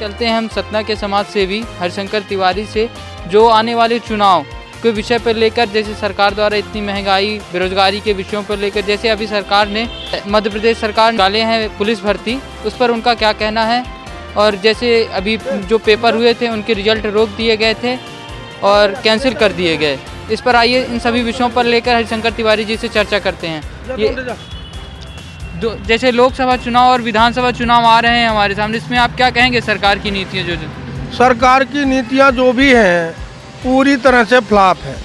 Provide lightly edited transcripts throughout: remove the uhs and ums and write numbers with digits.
चलते हैं हम सतना के समाज सेवी हरिशंकर तिवारी से, जो आने वाले चुनाव के विषय पर लेकर, जैसे सरकार द्वारा इतनी महंगाई, बेरोजगारी के विषयों पर लेकर, जैसे अभी सरकार ने मध्य प्रदेश सरकार डाले हैं पुलिस भर्ती, उस पर उनका क्या कहना है। और जैसे अभी जो पेपर हुए थे उनके रिजल्ट रोक दिए गए थे और कैंसिल कर दिए गए। इस पर आइए इन सभी विषयों पर लेकर हरिशंकर तिवारी जी से चर्चा करते हैं। ये जैसे लोकसभा चुनाव और विधानसभा चुनाव आ रहे हैं हमारे सामने, इसमें आप क्या कहेंगे सरकार की नीतियाँ जो सरकार की नीतियाँ जो भी हैं पूरी तरह से फ्लॉप है।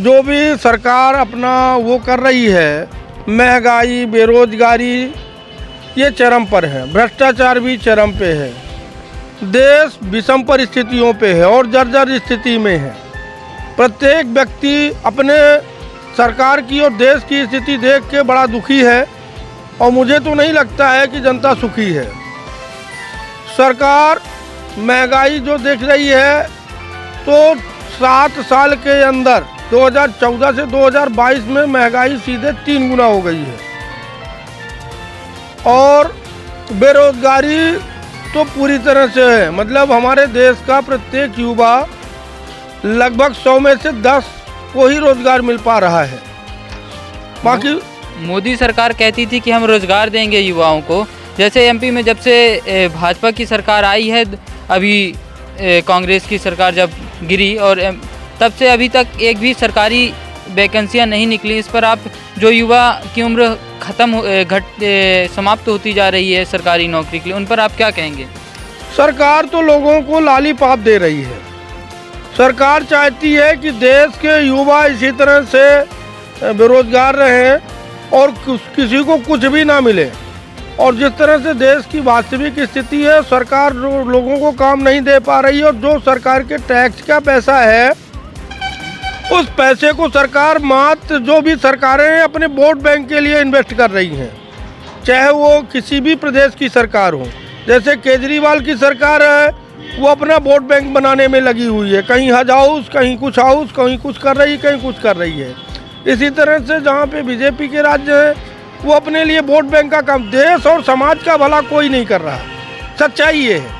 जो भी सरकार अपना वो कर रही है, महंगाई, बेरोजगारी ये चरम पर है, भ्रष्टाचार भी चरम पे है, देश विषम परिस्थितियों पे है और जर्जर स्थिति में है। प्रत्येक व्यक्ति अपने सरकार की और देश की स्थिति देख के बड़ा दुखी है और मुझे तो नहीं लगता है कि जनता सुखी है। सरकार महंगाई जो देख रही है तो 7 साल के अंदर 2014 से 2022 में महंगाई सीधे 3 गुना हो गई है और बेरोजगारी तो पूरी तरह से है। मतलब हमारे देश का प्रत्येक युवा लगभग 100 में से 10 को ही रोजगार मिल पा रहा है। बाकी मोदी सरकार कहती थी कि हम रोजगार देंगे युवाओं को। जैसे एमपी में जब से भाजपा की सरकार आई है, अभी कांग्रेस की सरकार जब गिरी और तब से अभी तक एक भी सरकारी वैकेंसियां नहीं निकली। इस पर आप, जो युवा की उम्र समाप्त होती जा रही है सरकारी नौकरी के लिए, उन पर आप क्या कहेंगे। सरकार तो लोगों को लॉलीपॉप दे रही है। सरकार चाहती है कि देश के युवा इसी तरह से बेरोजगार रहें और किसी को कुछ भी ना मिले। और जिस तरह से देश की वास्तविक स्थिति है, सरकार लोगों को काम नहीं दे पा रही है और जो सरकार के टैक्स का पैसा है उस पैसे को सरकार मात्र, जो भी सरकारें हैं, अपने वोट बैंक के लिए इन्वेस्ट कर रही हैं, चाहे वो किसी भी प्रदेश की सरकार हो। जैसे केजरीवाल की सरकार है, वो अपना वोट बैंक बनाने में लगी हुई है, कहीं हज हाउस, कहीं कुछ हाउस, कहीं कुछ कर रही है, कहीं कुछ कर रही है। इसी तरह से जहाँ पे बीजेपी के राज्य हैं, वो अपने लिए वोट बैंक का काम, देश और समाज का भला कोई नहीं कर रहा। सच्चाई ये है।